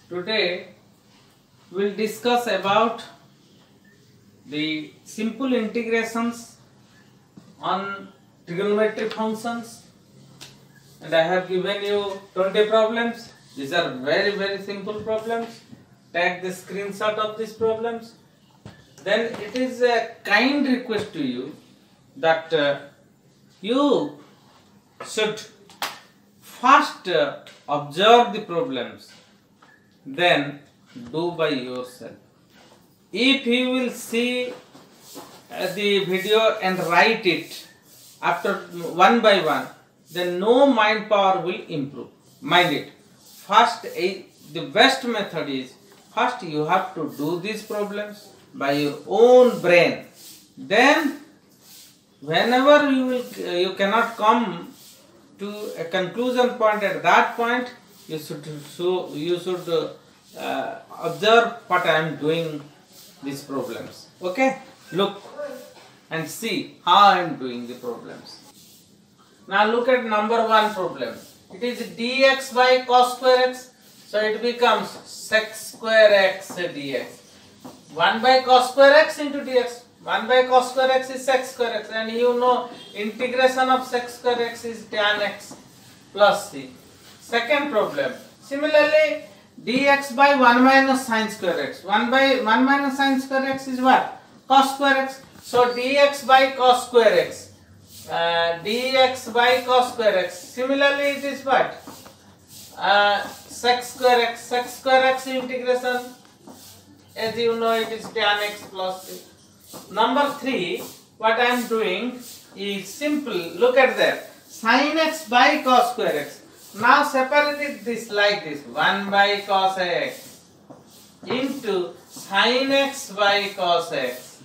Today we'll discuss about the simple integrations on trigonometric functions, and I have given you 20 problems. These are very simple problems. Take the screenshot of these problems. Then it is a kind request to you that you should first observe the problems, then do by yourself. If you will see the video and write it after one by one, then no mind power will improve. Mind it. First, the best method is first you have to do these problems by your own brain. Then, whenever you cannot come to a conclusion point at that point, you should observe what I am doing these problems. Okay, look and see how I am doing the problems. Now look at number 1 problem. It is dx by cos square x, so it becomes sec square x dx. 1 by cos square x into dx. 1 by cos square x is sec square x, and you know integration of sec square x is tan x plus c. Second problem. Similarly, dx by 1 minus sin square x. 1 by 1 minus sin square x is what? Cos square x. So dx by cos square x. Dx by cos square x. Similarly, it is what? Sec square x. Sec square x integration, as you know, it is tan x plus c. Number 3, what I am doing is simple. Look at that. Sin x by cos square x. Now separate this like this. 1 by cos x into sin x by cos x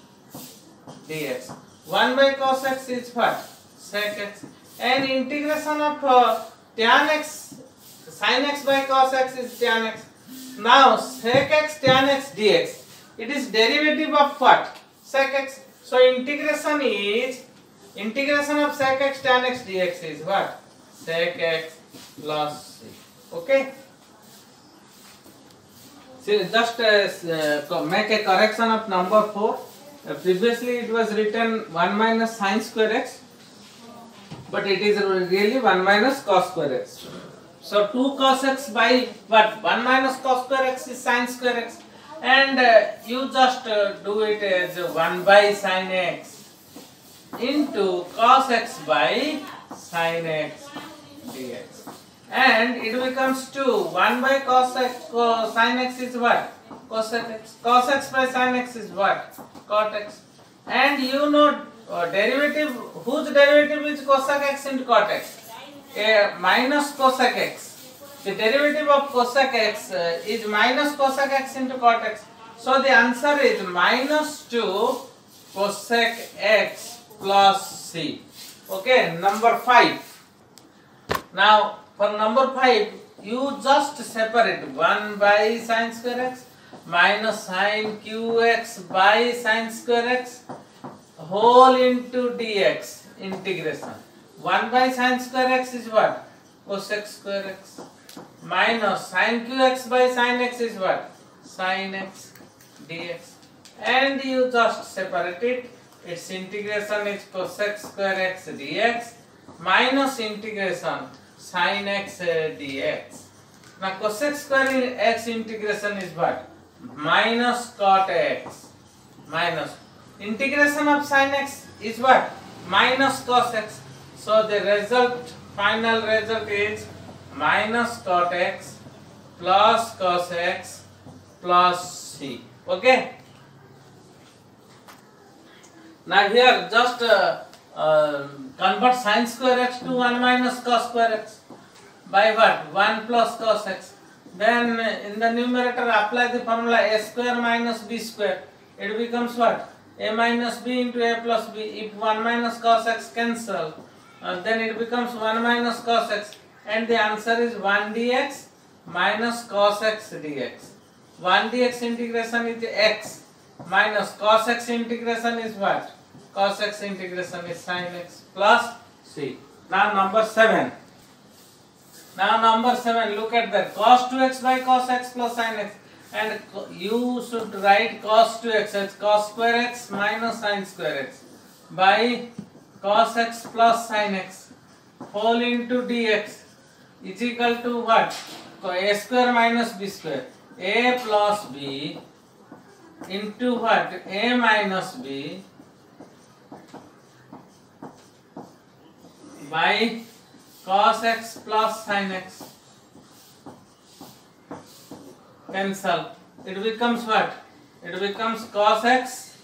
dx. 1 by cos x is what? Sec x. And integration of tan x, sin x by cos x is tan x. Now sec x tan x dx. It is derivative of what? Sec x. So integration of sec x tan x dx is what? Sec x plus c. Okay. So just make a correction of number 4. Previously it was written 1 minus sin square x, but it is really 1 minus cos square x. So 2 cos x by what? 1 minus cos square x is sin square x, and you just do it as 1 by sin x into cos x by sin x dx. And it becomes 2. 1 by cos x, sin x is what? Cos x. Cos x by sin x is what? Cot x. And you know derivative, whose derivative is cosec x into cot x? Minus cosec x. The derivative of cosec x is minus cosec x into cot x. So the answer is minus 2 cosec x plus c. Okay, number 5. Now for number 5, you just separate 1 by sin square x minus sin qx by sin square x whole into dx integration. 1 by sin square x is what? Cosec square x minus sin qx by sin x is what? Sin x dx. And you just separate it. Its integration is cosec square x dx minus integration sin x dx. Now cosec square x integration is what? Minus cot x minus integration of sin x is what? Minus cos x. So the result, final result is minus cot x plus cos x plus c. Okay. Now here just convert sin square x to 1 minus cos square x by what? 1 plus cos x. Then in the numerator apply the formula a square minus b square. It becomes what? A minus b into a plus b. If 1 minus cos x cancel, then it becomes 1 minus cos x, and the answer is 1 dx minus cos x dx. 1 dx integration is x minus cos x integration is what? Cos x integration is sin x plus c. Now number 7. Now number 7, look at that. Cos 2x by cos x plus sin x. And you should write cos 2x as cos square x minus sin square x by cos x plus sin x whole into dx is equal to what? A square minus b square. A plus b into what? A minus b by cos x plus sin x. Cancel. It becomes what? It becomes cos x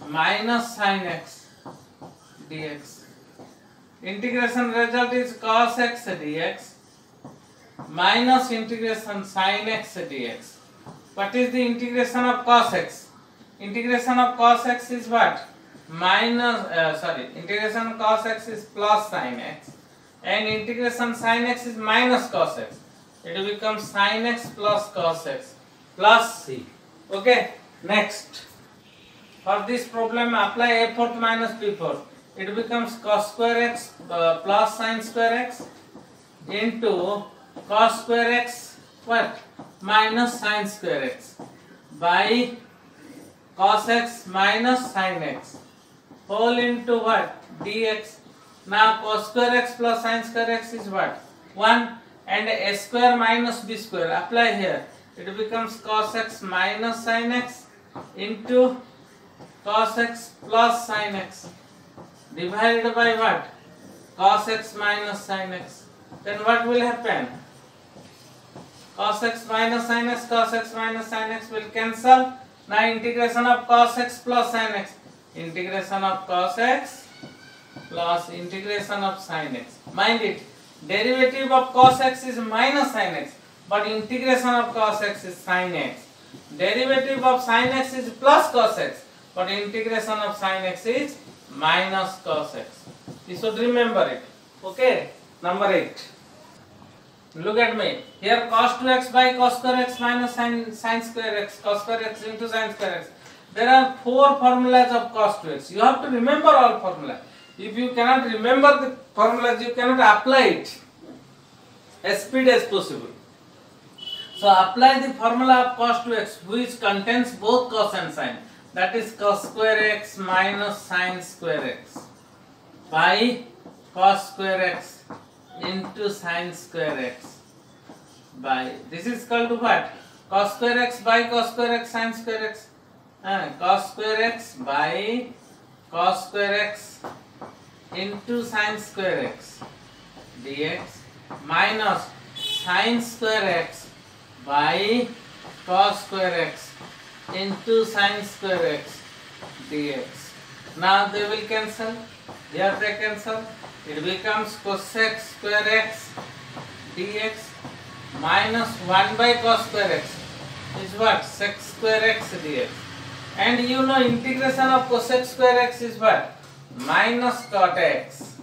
minus sin x dx. Integration result is cos x dx minus integration sin x dx. What is the integration of cos x? Integration of cos x is what? Integration of cos x is plus sin x and integration sin x is minus cos x. It becomes sin x plus cos x plus c. Okay, next. For this problem, apply a fourth minus b fourth. It becomes cos square x plus sin square x into cos square x what? Minus sin square x by cos x minus sin x whole into what? Dx. Now cos square x plus sin square x is what? 1 and a square minus b square. Apply here. It becomes cos x minus sin x into cos x plus sin x divided by what? Cos x minus sin x. Then what will happen? Cos x minus sin x, cos x minus sin x will cancel. Now integration of cos x plus sin x. Integration of cos x plus integration of sin x. Mind it, derivative of cos x is minus sin x, but integration of cos x is sin x. Derivative of sin x is plus cos x, but integration of sin x is minus cos x. You should remember it. Okay, number 8. Look at me. Here cos 2x by cos square x minus sin square x, cos square x into sin square x. There are 4 formulas of cos 2x. You have to remember all formulas. If you cannot remember the formulas, you cannot apply it as speed as possible. So apply the formula of cos 2x which contains both cos and sin. That is cos square x minus sin square x by cos square x into sin square x by, this is called to what? Cos square x by cos square x sin square x. Cos square x by cos square x into sin square x dx minus sin square x by cos square x into sin square x dx. Now they will cancel. Here they cancel. It becomes cosec square x dx minus 1 by cos square x is what? Sec square x dx. And you know integration of cosec square x is what? Minus cot x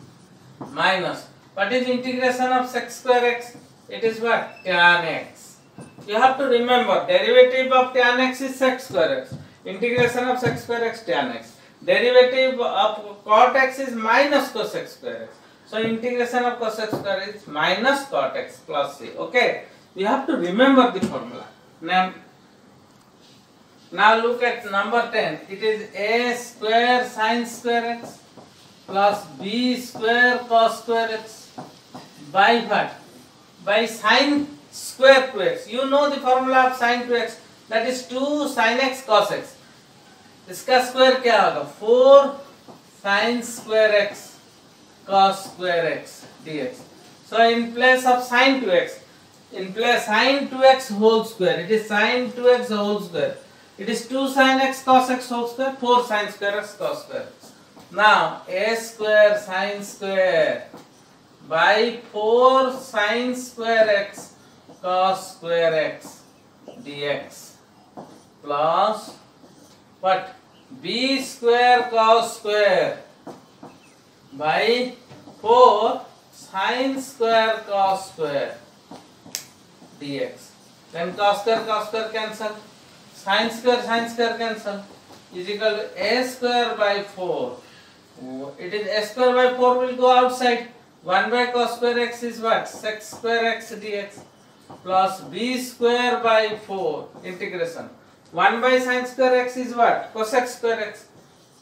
minus. What is integration of sec square x? It is what? Tan x. You have to remember derivative of tan x is sec square x. Integration of sec square x tan x. Derivative of cot x is minus cosec square x. So integration of cosec square is minus cot x plus c. Okay. You have to remember the formula. Now look at number 10. It is a square sin square x plus b square cos square x by what? By sin square 2x. You know the formula of sin 2x, that is 2 sin x cos x. इसका square क्या होगा? 4 sin square x cos square x dx. So in place of sin 2x, in place sin 2x whole square, it is sin 2x whole square. It is 2 sin x cos x whole square, 4 sin square x cos square x. Now a square sin square by 4 sin square x cos square x dx plus what? B square cos square by 4 sin square cos square dx. Then cos square cancel. Sin square cancel is equal to a square by 4. It is a square by 4 will go outside. 1 by cos square x is what? Sec square x dx plus b square by 4 integration. 1 by sin square x is what? Cosec square x.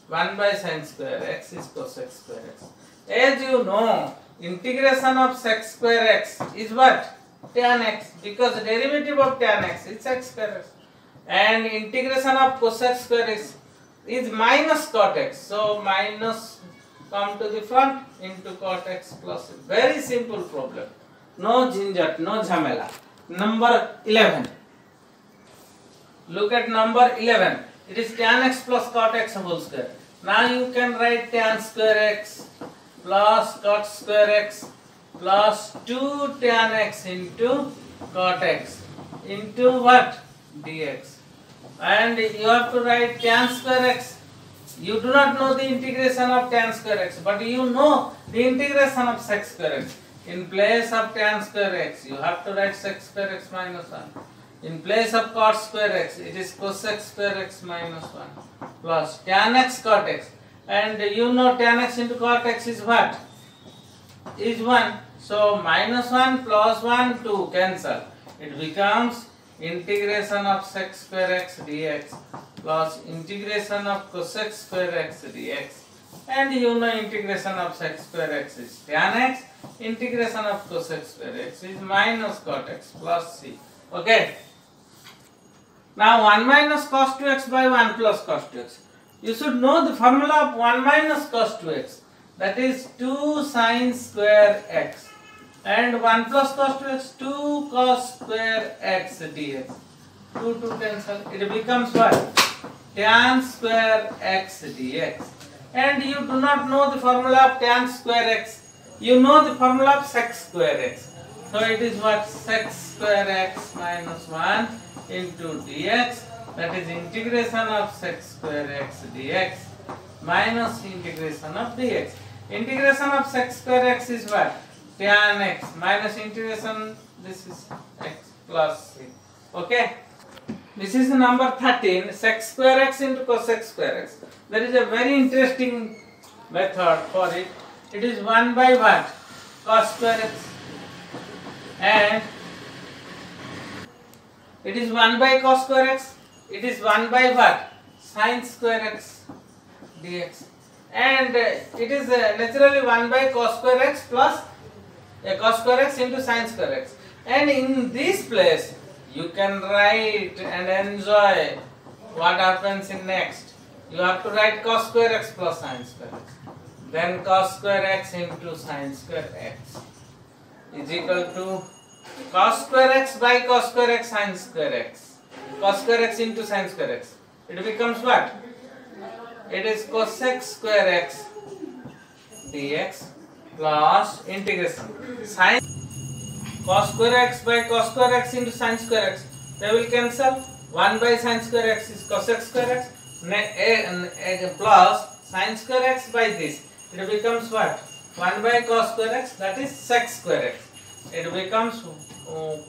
1 by sin square x is cosec square x. As you know, integration of sec square x is what? Tan x, because the derivative of tan x is sec square x. And integration of cosec square x is minus cot x. So minus come to the front into cot x plus. Very simple problem. No ginjat, no jhamela. Number 11. Look at number 11. It is tan x plus cot x whole square. Now you can write tan square x plus cot square x plus 2 tan x into cot x into what? Dx. And you have to write tan square x. You do not know the integration of tan square x, but you know the integration of sec square x. In place of tan square x, you have to write sec square x minus 1. In place of cot square x, it is cosec square x minus 1 plus tan x cot x. And you know tan x into cot x is what? Is 1. So minus 1 plus 1, 2 cancel. It becomes integration of sec square x dx plus integration of cosec square x dx. And you know integration of sec square x is tan x. Integration of cosec square x is minus cot x plus c. Okay. Now 1 minus cos 2x by 1 plus cos 2x. You should know the formula of 1 minus cos 2x. That is 2 sin square x. And 1 plus cos 2x, 2 cos square x dx. 2 cancel. It becomes what? Tan square x dx. And you do not know the formula of tan square x. You know the formula of sec square x. So it is what? Sec square x minus 1 into dx. That is integration of sec square x dx minus integration of dx. Integration of sec square x is what? Tan x minus integration, this is x plus c. Okay. This is number 13, sec square x into cosec square x. There is a very interesting method for it. It is 1 by what? Cos square x. And it is 1 by cos square x. It is 1 by what? Sin square x dx. And it is naturally 1 by cos square x plus cos square x into sin square x. And in this place, you can write and enjoy what happens in next. You have to write cos square x plus sin square x. Then cos square x into sin square x is equal to cos square x by cos square x sin square x. Cos square x into sin square x. It becomes what? It is cosec square x dx plus integration. Sin cos square x by cos square x into sin square x. They will cancel. 1 by sin square x is cosec square x plus sin square x by this. It becomes what? 1 by cos square x, that is sec square x. It becomes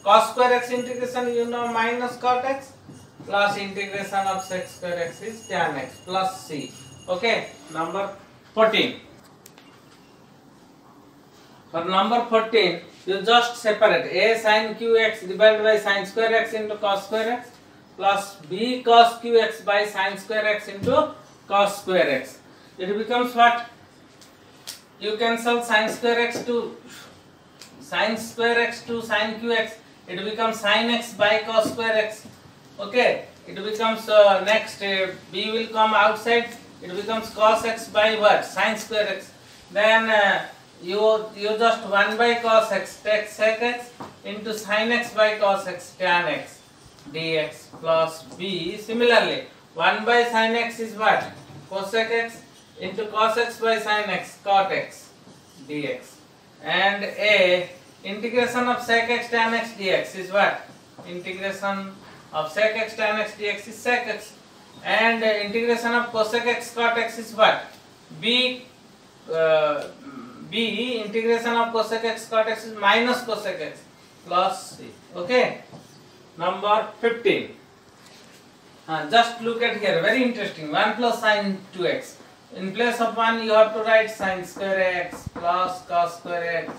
cos square x integration, you know, minus cot x plus integration of sec square x is tan x plus c. Okay, number 14. For number 14, you just separate a sin qx divided by sin square x into cos square x plus b cos qx by sin square x into cos square x. It becomes what? You cancel sin square x to sin qx. It becomes sin x by cos square x. Okay. It becomes next b will come outside. It becomes cos x by what? Sin square x. Then you just 1 by cos x take sec x into sin x by cos x tan x dx plus b. Similarly, 1 by sin x is what? Cosec x into cos x by sin x cot x dx. And a integration of sec x tan x dx is what? Integration of sec x tan x dx is sec x. And integration of cosec x cot x is what? B integration of cosec x cot x is minus cosec x plus c. Okay. Number 15. Just look at here, very interesting. 1 plus sin 2x. In place of 1 you have to write sin square x plus cos square x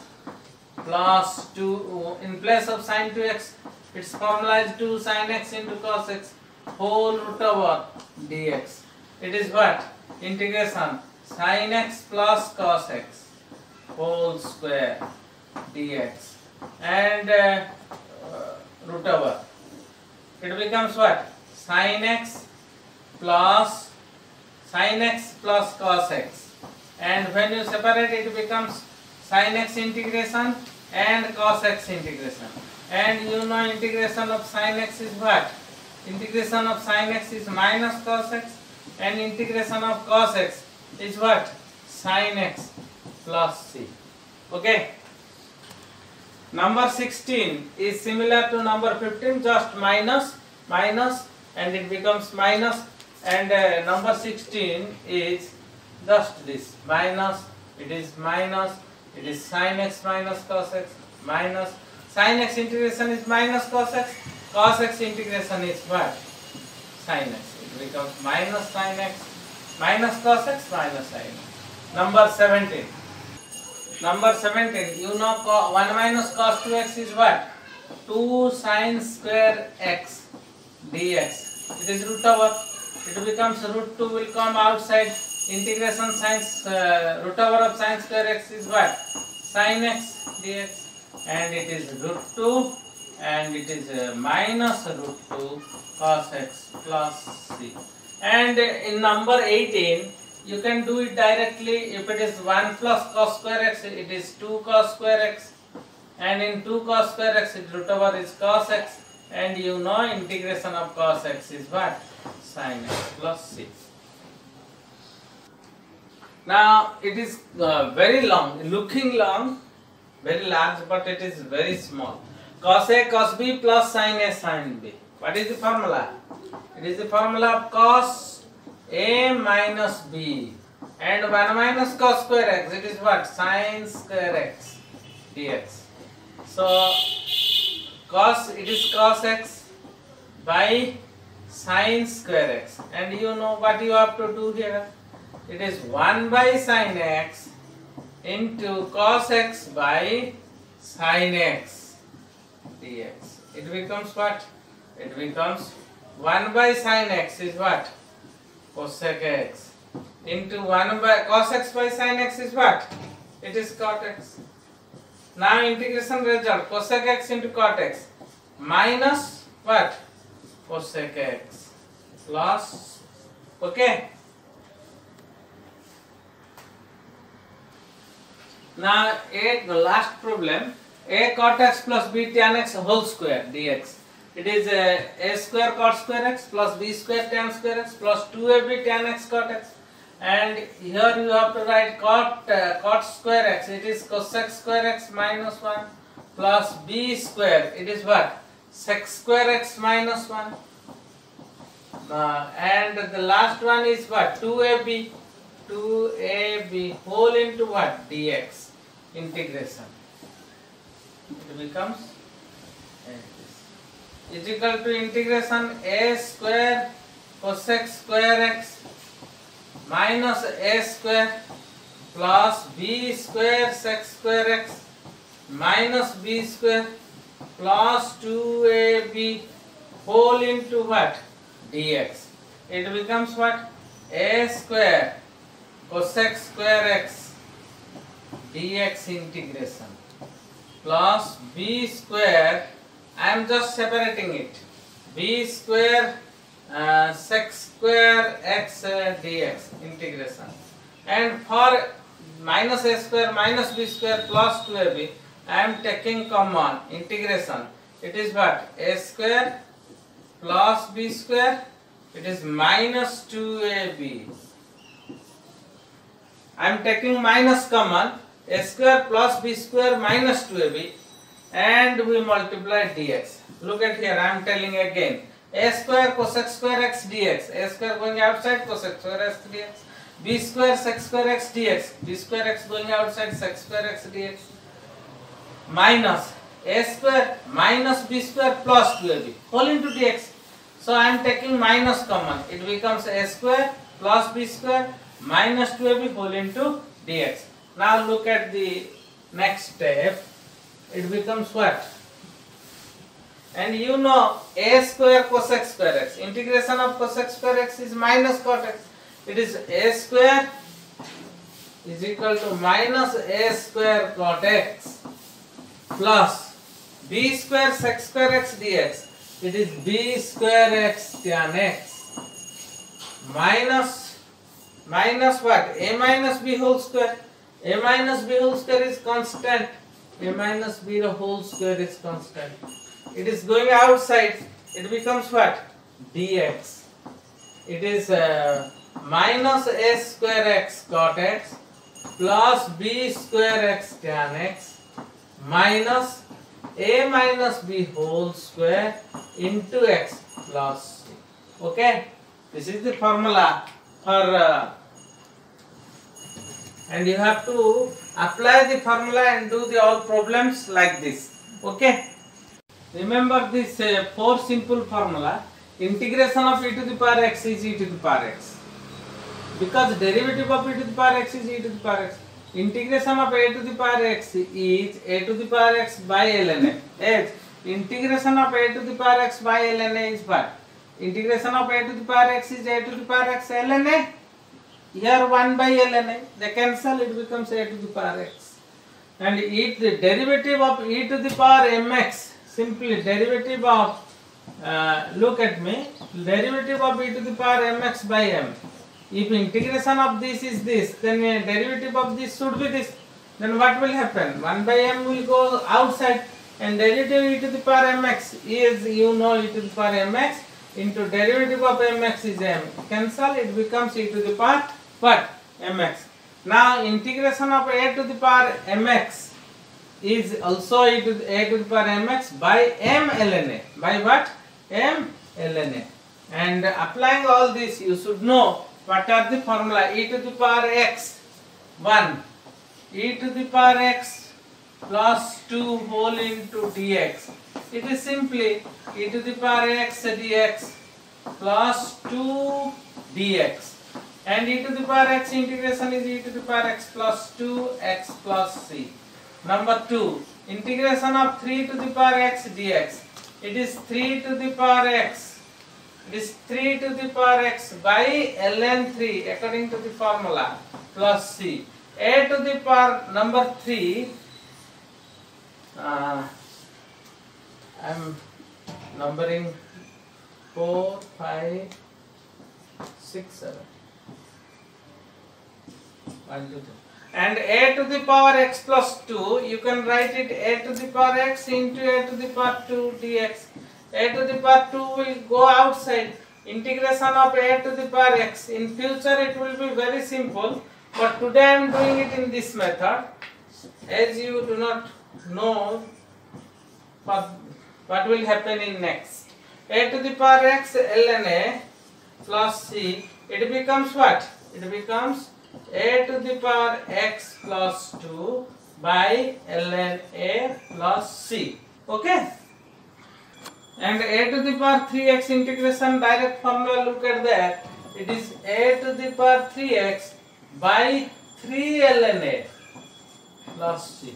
plus 2. In place of sin 2x, its formula is 2 sin x into cos x whole root over dx. It is what? Integration sin x plus cos x whole square dx and root over. It becomes what? Sin x plus cos x, and when you separate it becomes sin x integration and cos x integration. And you know integration of sin x is what? Integration of sin x is minus cos x, and integration of cos x is what? Sin x plus c. Okay. Number 16 is similar to number 15, just minus, and it becomes minus, and number 16 is just this, minus, it is sin x minus cos x, minus, sin x integration is minus cos x integration is what? Sin x. It becomes minus sin x, minus cos x, minus sin x. Number 17. Number 17, you know 1 minus cos 2x is what? 2 sin square x dx. It is root over. It becomes root 2 will come outside. Integration sin root over of sin square x is what? Sin x dx, and it is root 2, and it is minus root 2 cos x plus c. And in number 18, you can do it directly. If it is 1 plus cos square x, it is 2 cos square x, and in 2 cos square x, its root over is cos x, and you know integration of cos x is what? Sin x plus c. Now it is very long, looking long, very large, but it is very small. Cos A cos B plus sin A sin B. What is the formula? It is the formula of cos A minus B and 1 minus cos square x. It is what? Sin square x dx. So it is cos x by sin square x, and you know what you have to do here. It is 1 by sin x into cos x by sin x dx. It becomes what? It becomes 1 by sin x is what? Cosec x into 1 by cos x by sin x is what? It is cot x. Now integration result cosec x into cot x minus what? Cosec x plus, okay. Now a last problem, a cot x plus b tan x whole square dx. It is a square cot square x plus b square tan square x plus 2ab tan x cot x, and here you have to write cot square x. It is cosec square x minus 1 plus b square. It is what? Sec square x minus 1. And the last one is what? 2ab whole into what? Dx integration. It becomes is equal to integration a square cosec square x minus a square plus b square sec square x minus b square plus 2ab whole into what? Dx. It becomes what? A square cosec square x dx integration plus b square, I am just separating it, b square sec square x dx integration, and for minus a square minus b square plus 2ab I am taking common integration. It is what? A square plus b square, it is minus 2ab. I am taking minus common, a square plus b square minus 2ab, and we multiply dx. Look at here, I am telling again, a square cosec square x dx, a square going outside cosec square x dx, b square sec square x dx, b square x going outside sec square x dx, minus a square minus b square plus 2ab whole into dx. So I am taking minus common, it becomes a square plus b square minus 2ab whole into dx. Now look at the next step. It becomes what? And you know a square cosec square x. Integration of cosec square x is minus cot x. It is a square is equal to minus a square cot x plus b square sec square x dx. It is b square x tan x minus what? A minus b whole square. A minus b whole square is constant. A minus b the whole square is constant. It is going outside. It becomes what? Dx. It is minus a square x cot x plus b square x tan x minus a minus b whole square into x plus c. Okay? This is the formula for and you have to apply the formula and do the all problems like this. Okay? Remember this 4 simple formula. Integration of e to the power x is e to the power x. Because derivative of e to the power x is e to the power x. Integration of a to the power x is a to the power x by ln a. As integration of a to the power x by ln a is what? Integration of a to the power x is a to the power x ln a. Here 1 by ln a. They cancel, it becomes a to the power x. And if the derivative of e to the power mx, simply derivative of, look at me, derivative of e to the power mx by m. If integration of this is this, then derivative of this should be this. Then what will happen? 1 by m will go outside and derivative e to the power mx is, you know, e to the power mx into derivative of mx is m. Cancel, it becomes e to the power what? Mx. Now integration of a to the power mx is also a to the power mx by m ln a. By what? M ln a. And applying all this, you should know what are the formula. E to the power x 1, e to the power x plus 2 whole into dx. It is simply e to the power x dx plus 2 dx. And e to the power x integration is e to the power x plus 2 x plus c. Number 2, integration of 3 to the power x dx. It is 3 to the power x. It is 3 to the power x by ln 3 according to the formula plus c. A to the power number 3. I am numbering 4, 5, 6, 7. 1, 2, 3. And a to the power x plus 2, you can write it a to the power x into a to the power 2 dx. A to the power 2 will go outside. Integration of a to the power x. In future it will be very simple, but today I am doing it in this method. As you do not know what will happen in next. A to the power x ln a plus c. It becomes what? It becomes a to the power x plus 2 by ln a plus c. Okay? And a to the power 3x integration direct formula, look at that. It is a to the power 3x by 3 ln a plus c.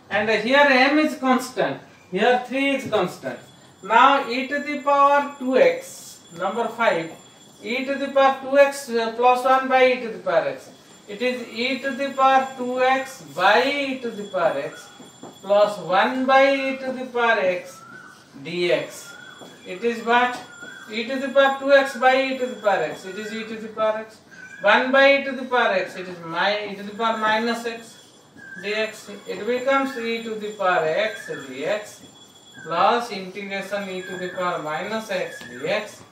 And here m is constant. Here 3 is constant. Now e to the power 2x, number 5. E to the power 2x plus 1 by e to the power x. It is e to the power 2x by e to the power x plus 1 by e to the power x dx. It is what? E to the power 2x by e to the power x. It is e to the power x. 1 by e to the power x. It is e to the power minus x dx. It becomes e to the power x dx plus integration e to the power minus x dx.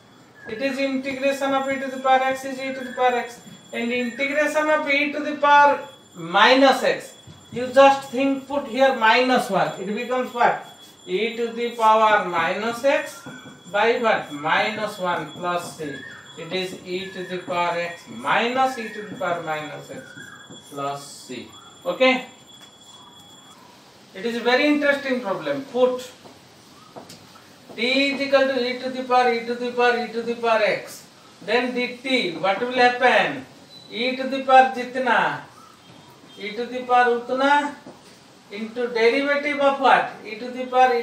It is integration of e to the power x is e to the power x, and integration of e to the power minus x. You just think, put here minus 1. It becomes what? E to the power minus x by what? Minus 1 plus c. It is e to the power x minus e to the power minus x plus c. Okay? It is a very interesting problem. Put t is equal to e to the power e to the power e to the power x. Then dt, what will happen? e to the power jitna, e to the power utna into derivative of what? E to the power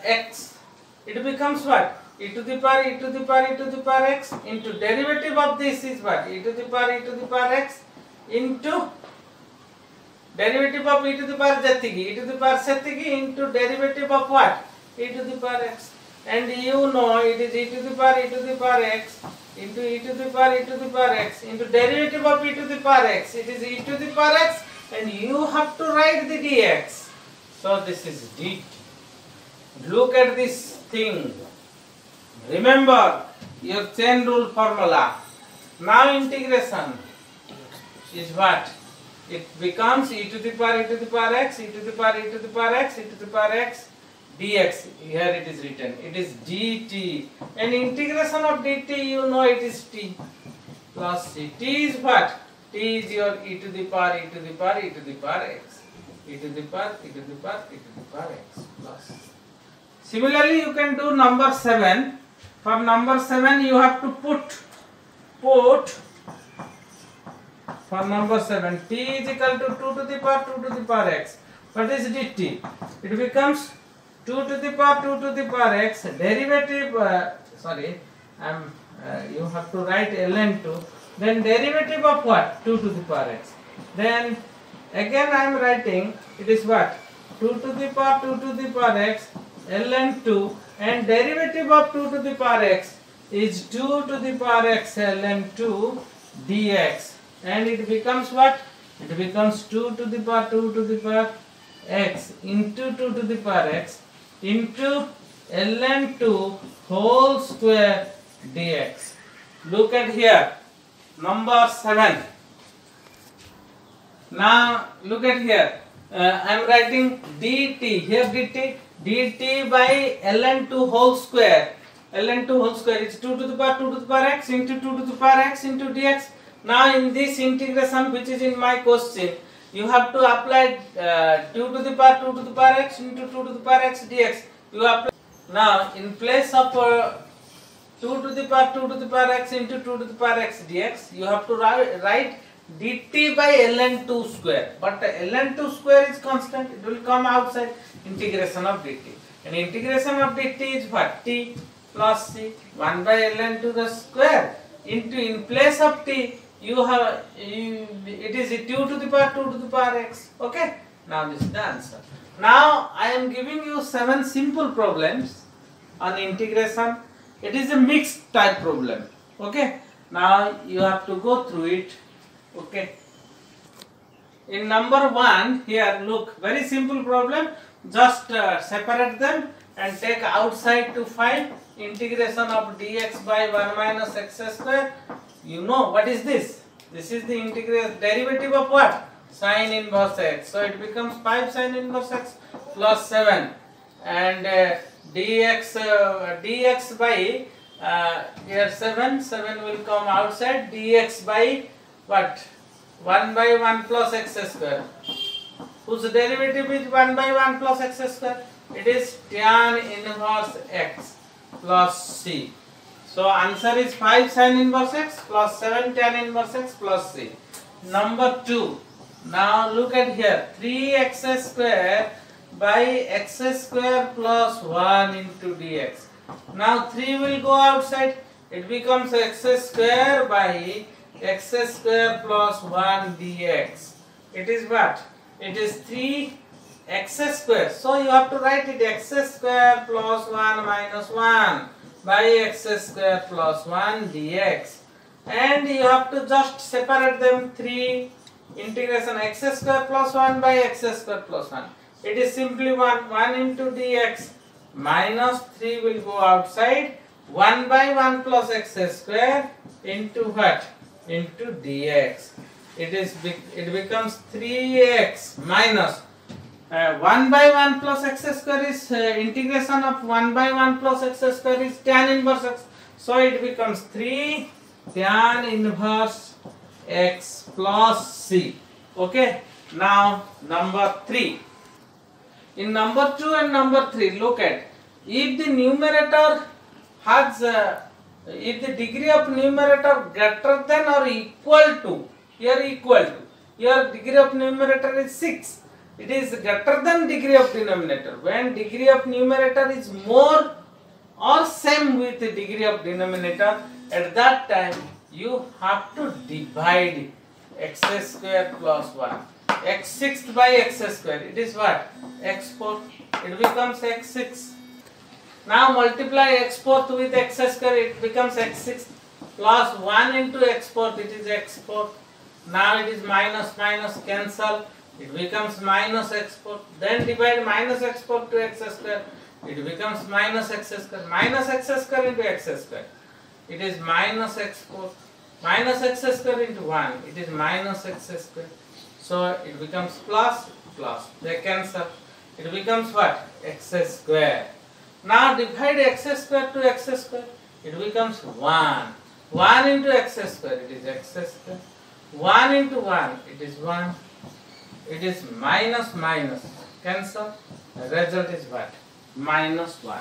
x. It becomes what? E to the power x into derivative of this is what? E to the power x into derivative of e to the power jatigi, e to the power setigi into derivative of what? E to the power x. And you know it is e to the power x into e to the power x into derivative of e to the power x. It is e to the power x and you have to write the dx. So this is dt. Look at this thing. Remember your chain rule formula. Now integration is what? It becomes e to the power x, e to the power x, e to the power x dx. Here it is written. It is dt. And integration of dt, you know it is t plus c. T is what? T is your e to the power x, e to the power x plus. Similarly, you can do number 7. For number 7, you have to put for number 7, t is equal to 2 to the power x. What is dt? It becomes 2 to the power x derivative. You have to write ln2. Then derivative of what? 2 to the power x. Then again I am writing. It is what? 2 to the power x ln2 and derivative of 2 to the power x is 2 to the power x ln2 dx. And it becomes what? It becomes 2 to the power x into 2 to the power x into ln2 whole square dx. Look at here, number 7. Now look at here. I am writing dt. Here dt by ln2 whole square. ln2 whole square is 2 to the power x into 2 to the power x into dx. Now in this integration which is in my question, you have to apply 2 to the power x into 2 to the power x dx. You apply. Now in place of 2 to the power x into 2 to the power x dx, you have to write dt by ln2 square. But ln2 square is constant. It will come outside. Integration of dt. And integration of dt is what? T plus c 1 by ln2 the square into, in place of t you have it is 2 to the power x. Okay, now this is the answer. Now I am giving you 7 simple problems on integration. It is a mixed type problem. Okay, now you have to go through it. Okay, in number 1 here, look, very simple problem. Just separate them and take outside to find integration of dx by 1 minus x square. You know what is this? This is the integral derivative of what? Sin inverse x. So it becomes 5 sin inverse x plus 7 and dx by here 7 will come outside, dx by what? 1 by 1 plus x square. Whose derivative is 1 by 1 plus x square? It is tan inverse x plus c. So answer is 5 sin inverse x plus 7 tan inverse x plus c. Number 2. Now look at here. 3x square by x square plus 1 into dx. Now 3 will go outside. It becomes x square by x square plus 1 dx. It is what? It is 3x square. So you have to write it x square plus 1 minus 1 by x square plus 1 dx. And you have to just separate them. 3 integration x square plus 1 by x square plus 1. It is simply 1 into dx minus 3 will go outside. 1 by 1 plus x square into what? Into dx. It becomes 3x minus 1 by 1 plus x square is integration of 1 by 1 plus x square is tan inverse x. So it becomes 3 tan inverse x plus c. Okay. Now number 3. In number 2 and number 3, look at, if the numerator has if the degree of numerator greater than or equal to, here equal to, here degree of numerator is 6, it is greater than degree of denominator. When degree of numerator is more or same with the degree of denominator, at that time you have to divide x square plus 1. x6 by x square, it is what? x4, it becomes x6. Now multiply x4 with x square, it becomes x6 plus 1 into x4, it is x4. Now it is minus minus cancel, it becomes minus x4. Then divide minus x4 to x square, it becomes minus x square. Minus x square into x square, it is minus x4. Minus x square into 1, it is minus x square. So it becomes plus plus, they cancel. It becomes what? X square. Now divide x square to x square, it becomes 1. 1 into x square, it is x square. 1 into 1, it is 1. It is minus minus, cancel. The result is what? Minus 1.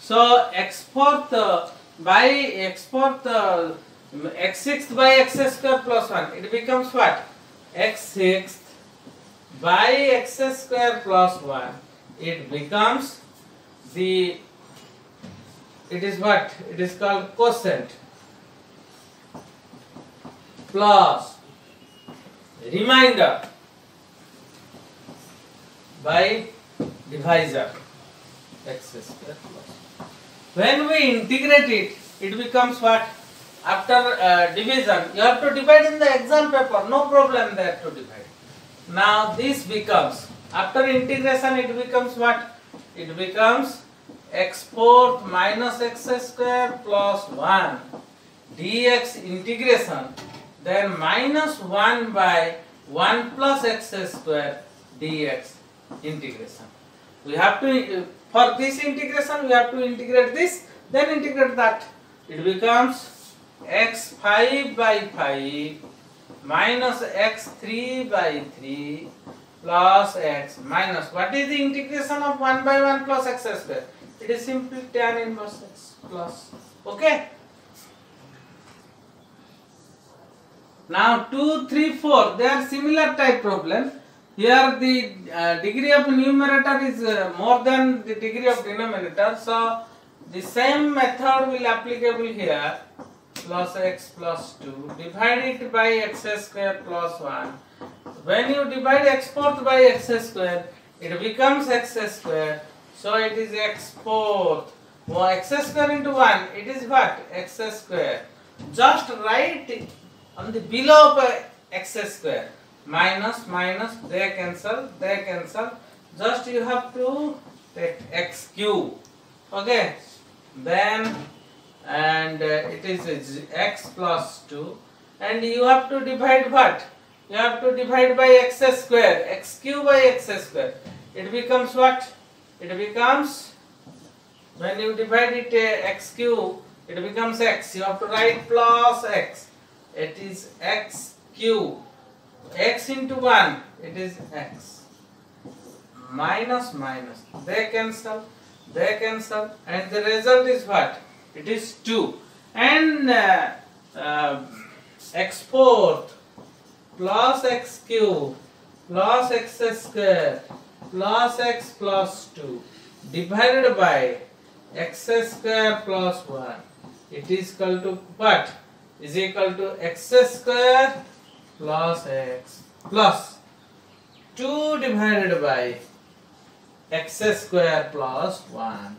So x4th by x4th x6th by x square plus 1, it becomes what? x6th by x square plus 1, it becomes the, it is what? It is called quotient plus remainder by divisor x square plus. When we integrate it, it becomes what? After division, you have to divide in the exam paper, no problem there to divide. Now this becomes, after integration it becomes what? It becomes x4 minus x square plus 1 dx integration, then minus 1 by 1 plus x square dx integration. We have to, for this integration we have to integrate this, then integrate that. It becomes x5 by 5 minus x3 by 3 plus x minus, what is the integration of 1 by 1 plus x square? It is simply tan inverse x plus. Okay. Now 2, 3, 4, they are similar type problem. Here the degree of numerator is more than the degree of denominator. So the same method will applicable here. Plus x plus 2, divide it by x square plus 1. When you divide x4th by x square, it becomes x square. So it is x4th. Well, x square into 1, it is what? X square. Just write on the below of x square. Minus minus, they cancel, they cancel. Just you have to take x cube. Okay. Then and it is x plus 2, and you have to divide what? You have to divide by x square, x cube by x square. It becomes what? It becomes, when you divide it x cube, it becomes x. You have to write plus x. It is x cube. X into 1, it is x. Minus minus, they cancel, and the result is what? It is 2. And x4th plus x cube plus x square plus x plus 2 divided by x square plus 1, it is equal to what? Is equal to x square plus x plus 2 divided by x square plus 1.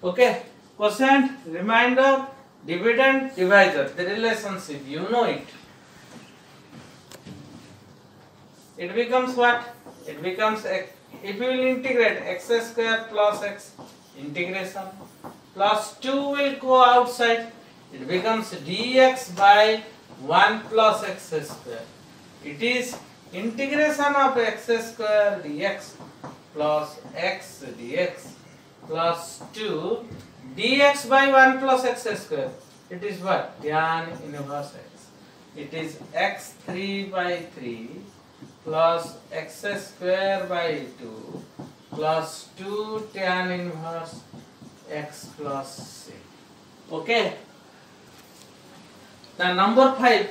Okay. Quotient, remainder, dividend, divisor, the relationship, you know it. It becomes what? It becomes, if you will integrate x square plus x, integration, plus 2 will go outside, it becomes dx by 1 plus x square. It is integration of x square dx plus x dx plus 2 dx by 1 plus x square. It is what? Tan inverse x. It is x3 by 3 plus x square by 2 plus 2 tan inverse x plus c. Okay. The number 5,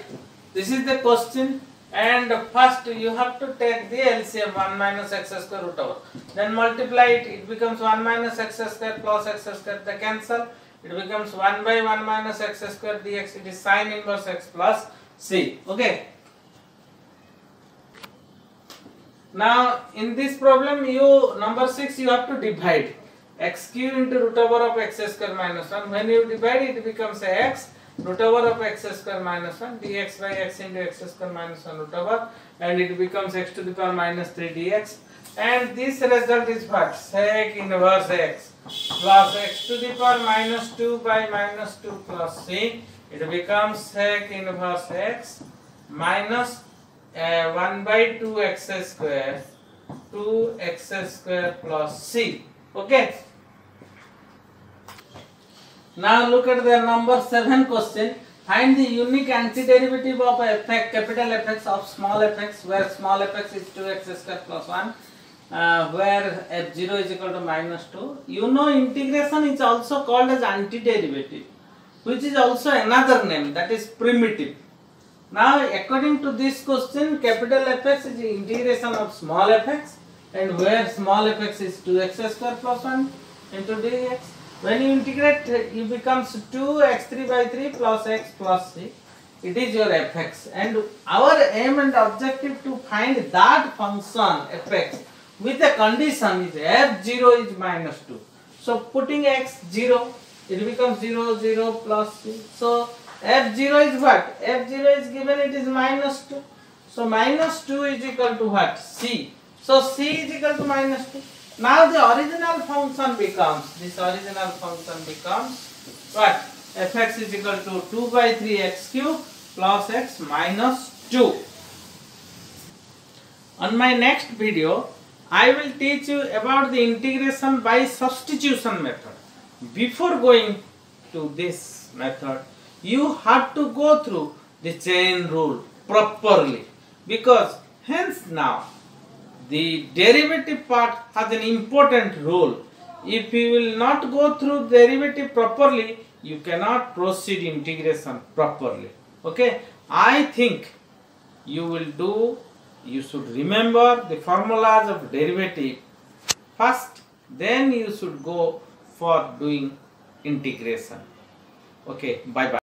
this is the question, and first you have to take the LCM 1 minus x square root over. Then multiply it, it becomes 1 minus x square plus x square, they cancel. It becomes 1 by 1 minus x square dx, it is sin inverse x plus c. Okay. Now in this problem, number 6, you have to divide x cube into root over of x square minus 1. When you divide it becomes x root over of x square minus 1 dx by x into x square minus 1 root over, and it becomes x to the power minus 3 dx, and this result is what? Sec inverse x plus x to the power minus 2 by minus 2 plus c. It becomes sec inverse x minus 1 by 2x square 2x square plus c. Okay. Now look at the number 7 question. Find the unique antiderivative of fx, capital Fx of small fx, where small fx is 2x square plus 1, where f0 is equal to minus 2. You know integration is also called as antiderivative, which is also another name, that is primitive. Now according to this question, capital Fx is the integration of small fx, and where small fx is 2x square plus 1 into dx. When you integrate, it becomes 2x3 by 3 plus x plus c. It is your fx, and our aim and objective to find that function fx with a condition is f0 is minus 2. So putting x 0, it becomes 0 0 plus c. So f0 is what? f0 is given, it is minus 2. So minus 2 is equal to what? C. So c is equal to minus 2. Now the original function becomes, what? Fx is equal to 2 by 3 x cube plus x minus 2. On my next video, I will teach you about the integration by substitution method. Before going to this method, you have to go through the chain rule properly, because hence now the derivative part has an important role. If you will not go through derivative properly, you cannot proceed integration properly. Okay, I think you should remember the formulas of derivative first, then you should go for doing integration. Okay, bye bye.